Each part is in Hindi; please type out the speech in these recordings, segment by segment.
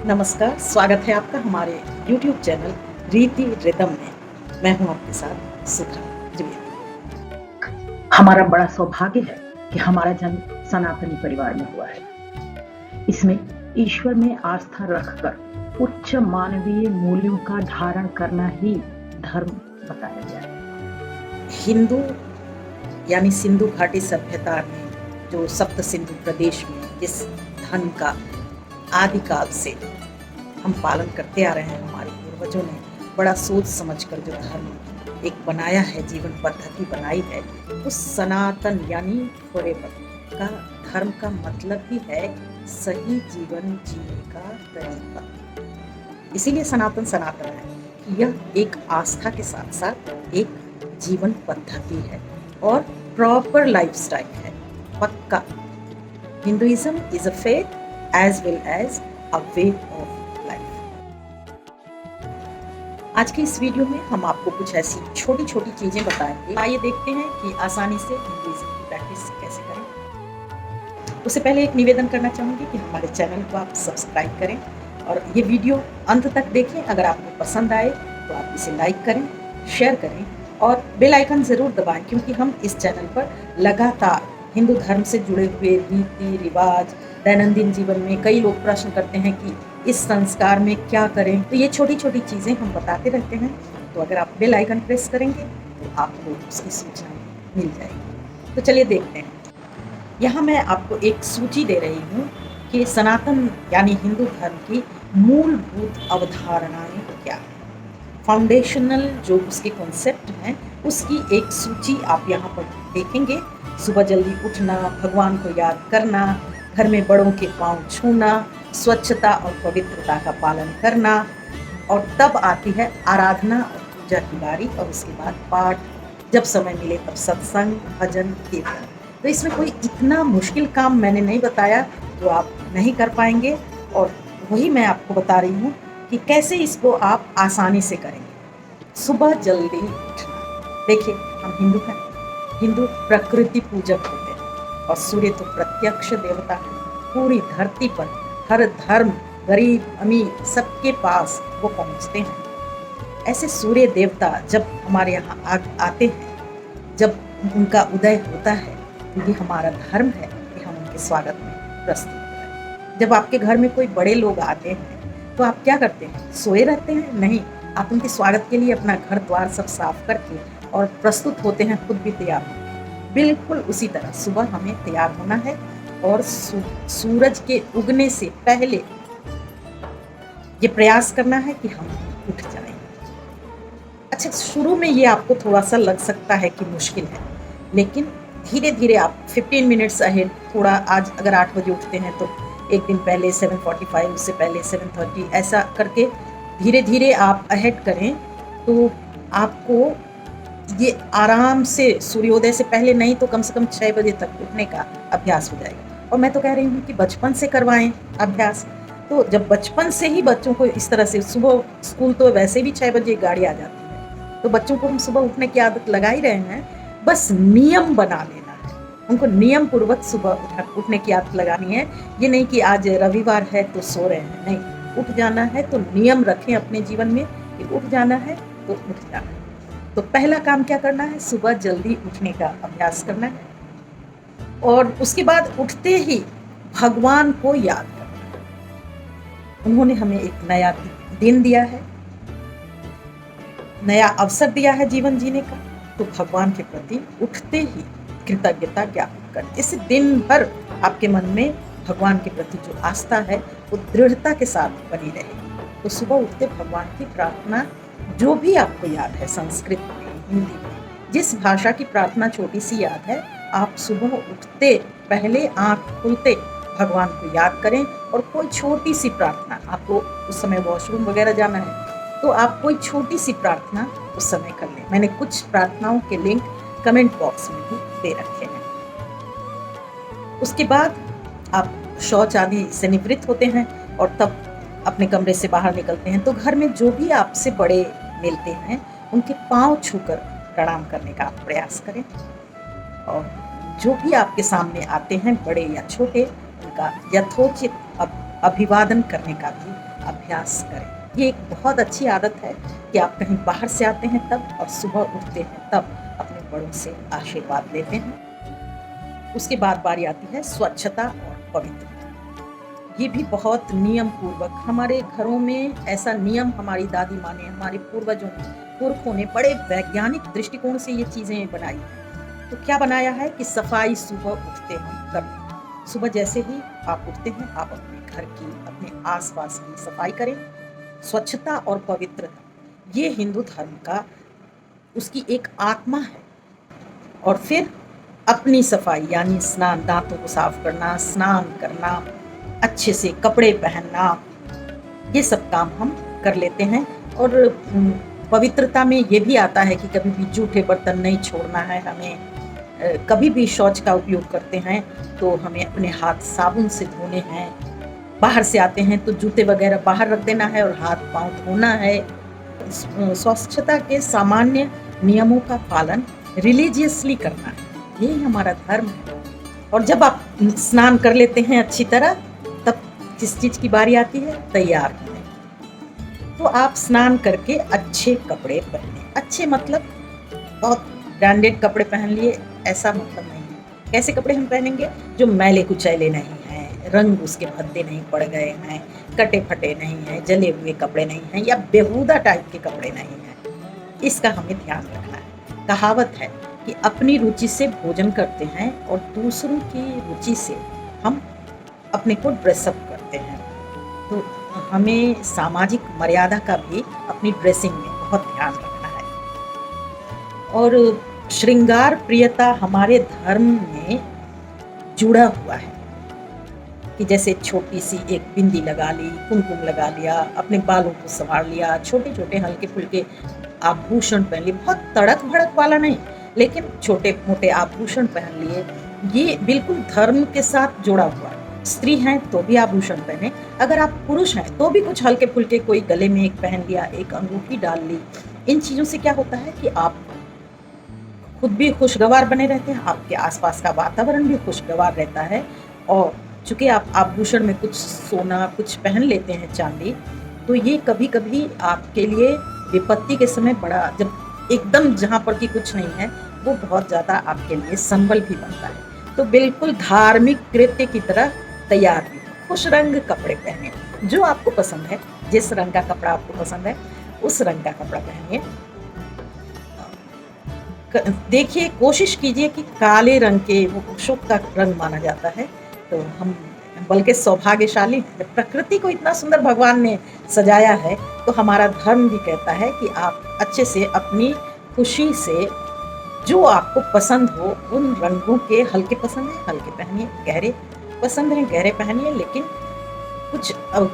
नमस्कार, स्वागत है आपका हमारे YouTube चैनल रीति रिदम में। मैं हूं आपके साथ सुधा द्विवेदी। हमारा बड़ा सौभाग्य है कि हमारा जन्म सनातनी परिवार में हुआ है। इसमें ईश्वर में आस्था रखकर उच्च मानवीय मूल्यों का धारण करना ही धर्म बताया गया है। हिंदू यानी सिंधु घाटी सभ्यता में जो सप्त सिंधु प्रदेश में जिस धर्म का आदिकाल से हम पालन करते आ रहे हैं, हमारे पूर्वजों ने बड़ा सोच समझकर जो धर्म एक बनाया है, जीवन पद्धति बनाई है, उस सनातन यानी फॉरएवर का धर्म का मतलब ही है सही जीवन जीने का तरीका। इसीलिए सनातन सनातन है कि यह एक आस्था के साथ साथ एक जीवन पद्धति है और प्रॉपर लाइफस्टाइल है, पक्का। Hinduism is a faith as well as a way of life. आज की इस वीडियो में हम आपको कुछ ऐसी छोटी छोटी चीजें बताएंगे। आइए देखते हैं कि आसानी से हिंदुइज्म की प्रैक्टिस कैसे करें। उससे पहले एक निवेदन करना चाहूंगी कि हमारे चैनल को आप सब्सक्राइब करें और ये वीडियो अंत तक देखें। अगर आपको पसंद आए तो आप इसे लाइक करें, शेयर करें और बेल आइकन ज़रूर दबाएं, क्योंकि हम इस चैनल पर लगातार हिंदू धर्म से जुड़े हुए रीति रिवाज, दैनंदिन जीवन में कई लोग प्रश्न करते हैं कि इस संस्कार में क्या करें, तो ये छोटी छोटी चीज़ें हम बताते रहते हैं। तो अगर आप बेल आइकन प्रेस करेंगे तो आपको उसकी सूचना मिल जाएगी। तो चलिए देखते हैं। यहाँ मैं आपको एक सूची दे रही हूँ कि सनातन यानी हिंदू धर्म की मूलभूत अवधारणाएं क्या हैं। फाउंडेशनल जो उसके कॉन्सेप्ट हैं उसकी एक सूची आप यहाँ पर देखेंगे। सुबह जल्दी उठना, भगवान को याद करना, घर में बड़ों के पांव छूना, स्वच्छता और पवित्रता का पालन करना, और तब आती है आराधना और पूजा की बारी, और उसके बाद पाठ, जब समय मिले तब सत्संग, भजन, कीर्तन। तो इसमें कोई इतना मुश्किल काम मैंने नहीं बताया जो आप नहीं कर पाएंगे, और वही मैं आपको बता रही हूँ कि कैसे इसको आप आसानी से करेंगे। सुबह जल्दी उठना। देखिए, हम हिंदू हैं, हिंदू प्रकृति पूजक होते हैं और सूर्य तो प्रत्यक्ष देवता है। पूरी धरती पर हर धर्म, गरीब अमीर सबके पास वो पहुंचते हैं। ऐसे सूर्य देवता जब हमारे यहाँ आते हैं, जब उनका उदय होता है, तो ये हमारा धर्म है कि हम उनके स्वागत में प्रस्तुत करें। जब आपके घर में कोई बड़े लोग आते हैं तो आप क्या करते हैं? सोए रहते हैं? नहीं, आप उनके स्वागत के लिए अपना घर द्वार सब साफ करके और प्रस्तुत होते हैं, खुद भी तैयार होते। बिल्कुल उसी तरह सुबह हमें तैयार होना है और सूरज के उगने से पहले ये प्रयास करना है कि हम उठ जाएं। अच्छा, शुरू में ये आपको थोड़ा सा लग सकता है कि मुश्किल है, लेकिन धीरे धीरे आप 15 मिनट्स अहेड, थोड़ा आज अगर 8 बजे उठते हैं तो एक दिन पहले 7:45, उससे पहले 7:30, ऐसा करके धीरे धीरे आप अहेड करें तो आपको ये आराम से सूर्योदय से पहले नहीं तो कम से कम 6 बजे तक उठने का अभ्यास हो जाएगा। और मैं तो कह रही हूँ कि बचपन से करवाएं अभ्यास। तो जब बचपन से ही बच्चों को इस तरह से, सुबह स्कूल तो वैसे भी 6 बजे गाड़ी आ जाती है, तो बच्चों को हम सुबह उठने की आदत लगा ही रहे हैं। बस नियम बना लेना है, उनको नियम पूर्वक सुबह उठने की आदत लगानी है। ये नहीं कि आज रविवार है तो सो रहे हैं, नहीं, उठ जाना है तो नियम रखें अपने जीवन में कि उठ जाना है तो उठ जाना है। तो पहला काम क्या करना है? सुबह जल्दी उठने का अभ्यास करना है और उसके बाद उठते ही भगवान को याद करना है। उन्होंने हमें एक नया दिन दिया है, नया अवसर दिया है जीवन जीने का, तो भगवान के प्रति उठते ही कृतज्ञता ज्ञापित करें। इस दिन भर आपके मन में भगवान के प्रति जो आस्था है वो दृढ़ता के साथ बनी रहे। तो सुबह उठते भगवान की प्रार्थना, जो भी आपको याद है, संस्कृत में, हिंदी में, जिस भाषा की प्रार्थना छोटी सी याद है, आप सुबह उठते पहले आँख खुलते भगवान को याद करें। और कोई छोटी सी प्रार्थना, आपको उस समय वॉशरूम वगैरह जाना है तो आप कोई छोटी सी प्रार्थना उस समय कर लें। मैंने कुछ प्रार्थनाओं के लिंक कमेंट बॉक्स में भी दे रखे हैं। उसके बाद आप शौच आदि से निवृत्त होते हैं और तब अपने कमरे से बाहर निकलते हैं। तो घर में जो भी आपसे बड़े मिलते हैं उनके पांव छूकर प्रणाम करने का आप प्रयास करें, और जो भी आपके सामने आते हैं, बड़े या छोटे, उनका यथोचित अभिवादन करने का भी अभ्यास करें। ये एक बहुत अच्छी आदत है कि आप कहीं बाहर से आते हैं तब और सुबह उठते हैं तब अपने बड़ों से आशीर्वाद लेते हैं। उसके बाद बारी आती है स्वच्छता और पवित्रता। ये भी बहुत नियम पूर्वक हमारे घरों में ऐसा नियम हमारी दादी माँ ने, हमारे पूर्वजों ने, पुरखों ने बड़े वैज्ञानिक दृष्टिकोण से ये चीज़ें बनाई हैं। तो क्या बनाया है कि सफाई सुबह उठते हम करें। सुबह जैसे ही आप उठते हैं आप अपने घर की, अपने आसपास की सफाई करें। स्वच्छता और पवित्रता ये हिंदू धर्म का उसकी एक आत्मा है। और फिर अपनी सफाई यानी स्नान, दांतों को साफ करना, स्नान करना, अच्छे से कपड़े पहनना, ये सब काम हम कर लेते हैं। और पवित्रता में ये भी आता है कि कभी भी जूठे बर्तन नहीं छोड़ना है हमें। कभी भी शौच का उपयोग करते हैं तो हमें अपने हाथ साबुन से धोने हैं। बाहर से आते हैं तो जूते वगैरह बाहर रख देना है और हाथ पांव धोना है। स्वच्छता के सामान्य नियमों का पालन रिलीजियसली करना है, यही हमारा धर्म है। और जब आप स्नान कर लेते हैं अच्छी तरह, तब जिस चीज़ की बारी आती है तैयार होने। तो आप स्नान करके अच्छे कपड़े पहने। अच्छे मतलब बहुत ब्रांडेड कपड़े पहन लिए, ऐसा मतलब नहीं है। कैसे कपड़े हम पहनेंगे जो मैले कुचैले नहीं हैं, रंग उसके भद्दे नहीं पड़ गए हैं, कटे फटे नहीं हैं, जले हुए कपड़े नहीं हैं या बेहुदा टाइप के कपड़े नहीं हैं। इसका हमें ध्यान रखना है। कहावत है कि अपनी रुचि से भोजन करते हैं और दूसरों की रुचि से हम अपने को ड्रेसअप करते हैं। तो हमें सामाजिक मर्यादा का भी अपनी ड्रेसिंग में बहुत ध्यान रखना है। और श्रृंगार प्रियता हमारे धर्म में जुड़ा हुआ है कि जैसे छोटी सी एक बिंदी लगा ली, कुमकुम लगा लिया, अपने बालों को संवार लिया, छोटे छोटे हल्के फुल्के आभूषण पहन लिए, बहुत तड़क भड़क वाला नहीं लेकिन छोटे मोटे आभूषण पहन लिए। ये बिल्कुल धर्म के साथ जुड़ा हुआ है। स्त्री हैं तो भी आभूषण पहने, अगर आप पुरुष हैं तो भी कुछ हल्के फुल्के, कोई गले में एक पहन लिया, एक अंगूठी डाल ली। इन चीज़ों से क्या होता है कि आप खुद भी खुशगवार बने रहते हैं, आपके आसपास का वातावरण भी खुशगवार रहता है। और चूँकि आप आभूषण में कुछ सोना कुछ पहन लेते हैं, चांदी, तो ये कभी कभी आपके लिए विपत्ति के समय बड़ा, जब एकदम जहाँ पर कि कुछ नहीं है, वो बहुत ज़्यादा आपके लिए संबल भी बनता है। तो बिल्कुल धार्मिक कृत्य की तरह तैयार भी, खुश रंग कपड़े पहने, जो आपको पसंद है, जिस रंग का कपड़ा आपको पसंद है उस रंग का कपड़ा पहनिए। देखिए, कोशिश कीजिए कि काले रंग के, वो शुभ का रंग माना जाता है, तो हम बल्कि सौभाग्यशाली हैं। प्रकृति को इतना सुंदर भगवान ने सजाया है, तो हमारा धर्म भी कहता है कि आप अच्छे से अपनी खुशी से जो आपको पसंद हो उन रंगों के, हल्के पसंद है हल्के पहनिए, गहरे पसंद है गहरे पहनिए, लेकिन कुछ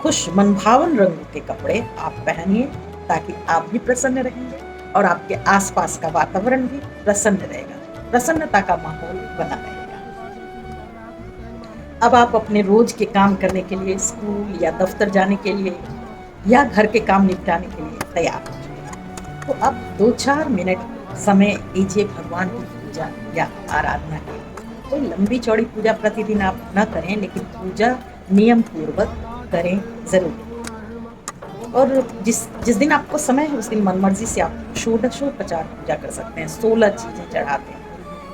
खुश मनभावन रंगों के कपड़े आप पहनिए ताकि आप भी प्रसन्न रहेंगे और आपके आसपास का वातावरण भी प्रसन्न रहेगा, प्रसन्नता का माहौल बना रहेगा। अब आप अपने रोज के काम करने के लिए, स्कूल या दफ्तर जाने के लिए या घर के काम निपटाने के लिए तैयार हो चुके। तो अब 2-4 मिनट समय दीजिए भगवान की पूजा या आराधना के लिए। कोई लंबी चौड़ी पूजा प्रतिदिन आप न करें, लेकिन पूजा नियम पूर्वक करें जरूर। और जिस दिन आपको समय है उस दिन मनमर्जी से आप षोडशोपचार पूजा कर सकते हैं, 16 चीज़ें चढ़ाते हैं।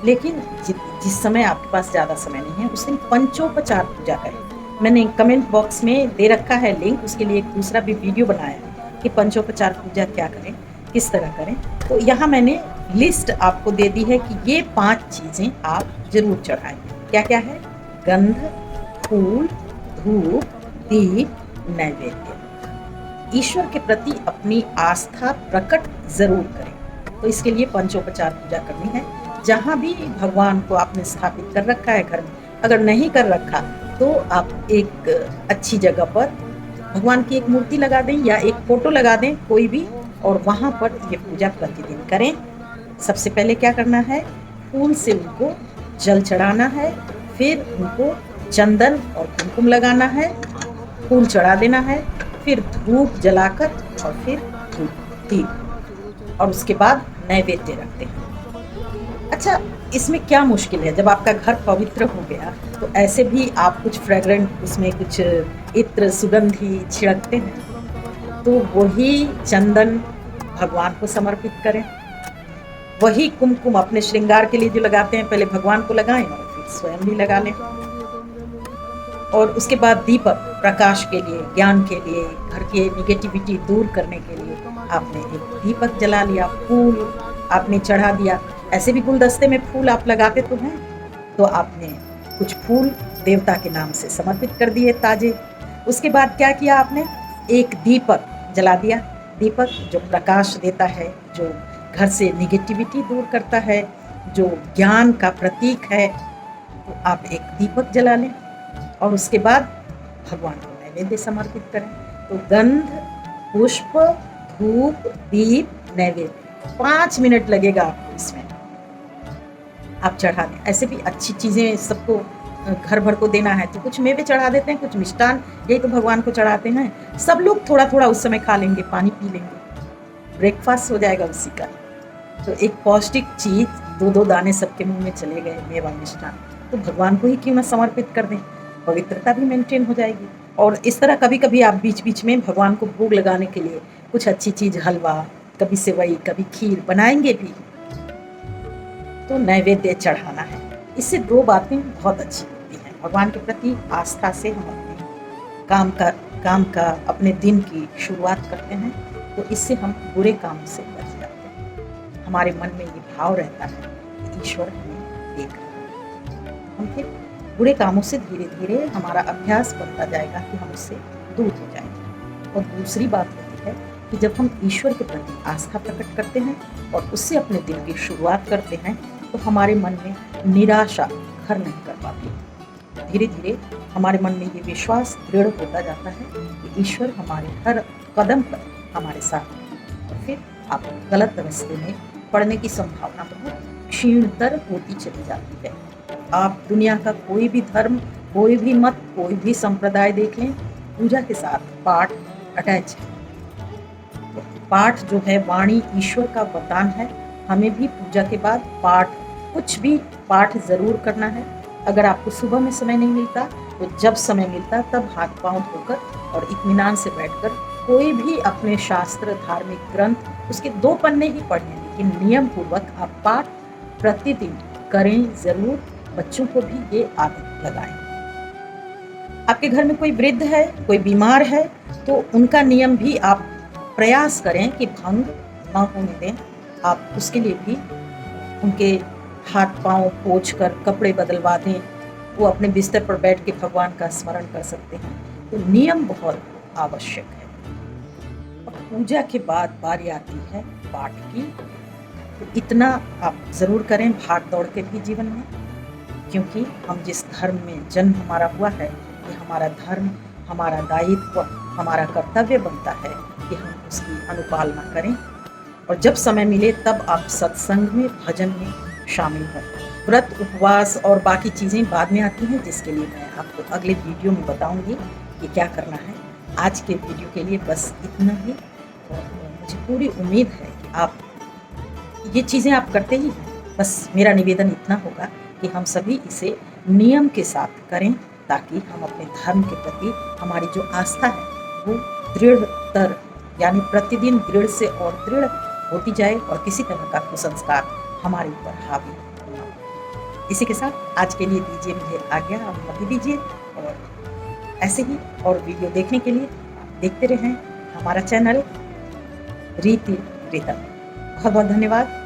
लेकिन जिस समय आपके पास ज़्यादा समय नहीं है उस दिन पंचोपचार पूजा करें। मैंने कमेंट बॉक्स में दे रखा है लिंक, उसके लिए एक दूसरा भी वीडियो बनाया है कि पंचोपचार पूजा क्या करें, किस तरह करें। तो यहाँ मैंने लिस्ट आपको दे दी है कि ये 5 चीज़ें आप जरूर चढ़ाएं। क्या क्या है? गंध, फूल, धूप, दीप, नैवेद्य। ईश्वर के प्रति अपनी आस्था प्रकट जरूर करें। तो इसके लिए पंचोपचार पूजा करनी है। जहाँ भी भगवान को आपने स्थापित कर रखा है घर में, अगर नहीं कर रखा तो आप एक अच्छी जगह पर भगवान की एक मूर्ति लगा दें या एक फोटो लगा दें कोई भी, और वहाँ पर ये पूजा प्रतिदिन करें। सबसे पहले क्या करना है? फूल से उनको जल चढ़ाना है, फिर उनको चंदन और कुमकुम लगाना है, फूल चढ़ा देना है, फिर धूप जलाकर और फिर दीप, और उसके बाद नैवेद्य रखते हैं। अच्छा, इसमें क्या मुश्किल है? जब आपका घर पवित्र हो गया तो ऐसे भी आप कुछ फ्रेग्रेंट उसमें कुछ इत्र सुगंधी छिड़कते हैं, तो वही चंदन भगवान को समर्पित करें, वही कुमकुम अपने श्रृंगार के लिए जो लगाते हैं पहले भगवान को लगाएं और फिर स्वयं भी लगा लें। और उसके बाद दीपक प्रकाश के लिए, ज्ञान के लिए, घर की निगेटिविटी दूर करने के लिए आपने एक दीपक जला लिया, फूल आपने चढ़ा दिया। ऐसे भी गुलदस्ते में फूल आप लगाते तो हैं, तो आपने कुछ फूल देवता के नाम से समर्पित कर दिए ताजे। उसके बाद क्या किया आपने? एक दीपक जला दिया। दीपक जो प्रकाश देता है, जो घर से निगेटिविटी दूर करता है, जो ज्ञान का प्रतीक है, तो आप एक दीपक जला लें और उसके बाद भगवान को नैवेद्य समर्पित करें। तो गंध, पुष्प, धूप, दीप, नैवेद्य 5 मिनट लगेगा आपको, इसमें आप चढ़ा दें। ऐसे भी अच्छी चीज़ें सबको घर भर को देना है तो कुछ मेवे चढ़ा देते हैं, कुछ मिष्ठान, यही तो भगवान को चढ़ाते हैं। सब लोग थोड़ा थोड़ा उस समय खा लेंगे, पानी पी लेंगे, ब्रेकफास्ट हो जाएगा उसी का। तो एक पौष्टिक चीज़ 2-2 दाने सबके मुंह में चले गए, मेवा मिष्ठान, तो भगवान को ही क्यों ना समर्पित कर दें, पवित्रता भी मेंटेन हो जाएगी। और इस तरह कभी कभी आप बीच बीच में भगवान को भोग लगाने के लिए कुछ अच्छी चीज़, हलवा, कभी सेवई, कभी खीर बनाएंगे भी, तो नैवेद्य चढ़ाना है। इससे 2 बातें बहुत अच्छी होती हैं। भगवान के प्रति आस्था से हम अपने काम का अपने दिन की शुरुआत करते हैं, तो इससे हम बुरे कामों से बच जाते हैं। हमारे मन में ये भाव रहता है कि ईश्वर हमें देख रहा है। हम फिर बुरे कामों से धीरे धीरे हमारा अभ्यास बनता जाएगा कि हम उससे दूर हो जाएंगे। और दूसरी बात होती है कि जब हम ईश्वर के प्रति आस्था प्रकट करते हैं और उससे अपने दिन की शुरुआत करते हैं, तो हमारे मन में निराशा घर नहीं कर पाती। धीरे धीरे हमारे मन में ये विश्वास दृढ़ होता जाता है कि ईश्वर हमारे हर कदम पर हमारे साथ है। और फिर आप गलत रास्ते में पड़ने की संभावना बहुत क्षीणतर होती चली जाती है। आप दुनिया का कोई भी धर्म, कोई भी मत, कोई भी संप्रदाय देख लें, पूजा के साथ पाठ अटैच है। तो पाठ जो है, वाणी ईश्वर का वरदान है। हमें भी पूजा के बाद पाठ, कुछ भी पाठ ज़रूर करना है। अगर आपको सुबह में समय नहीं मिलता तो जब समय मिलता तब हाथ पांव धोकर और इत्मीनान से बैठकर कोई भी अपने शास्त्र, धार्मिक ग्रंथ, उसके 2 पन्ने ही पढ़ें, लेकिन नियम पूर्वक आप पाठ प्रतिदिन करें ज़रूर। बच्चों को भी ये आदत लगाएं। आपके घर में कोई वृद्ध है, कोई बीमार है, तो उनका नियम भी आप प्रयास करें कि भंग न होने दें। आप उसके लिए भी उनके हाथ पांव पोंछ कर कपड़े बदलवा दें। वो अपने बिस्तर पर बैठ के भगवान का स्मरण कर सकते हैं। तो नियम बहुत आवश्यक है। अब पूजा के बाद बारी आती है पाठ की, तो इतना आप ज़रूर करें भाग दौड़ के भी जीवन में, क्योंकि हम जिस धर्म में जन्म हमारा हुआ है, ये हमारा धर्म, हमारा दायित्व, हमारा कर्तव्य बनता है कि हम उसकी अनुपालना करें। और जब समय मिले तब आप सत्संग में, भजन में शामिल हों। व्रत, उपवास और बाकी चीज़ें बाद में आती हैं, जिसके लिए मैं आपको अगले वीडियो में बताऊंगी कि क्या करना है। आज के वीडियो के लिए बस इतना ही, और मुझे पूरी उम्मीद है कि आप ये चीज़ें आप करते ही हैं। बस मेरा निवेदन इतना होगा कि हम सभी इसे नियम के साथ करें, ताकि हम अपने धर्म के प्रति हमारी जो आस्था है वो दृढ़तर, यानी प्रतिदिन दृढ़ से और दृढ़ होती जाए और किसी तरह का कुसंस्कार हमारे ऊपर हावी न हो। इसी के साथ आज के लिए दीजिए मुझे आज्ञा, अनुमति दीजिए। और ऐसे ही और वीडियो देखने के लिए देखते रहें हमारा चैनल रीति रितम। बहुत बहुत धन्यवाद।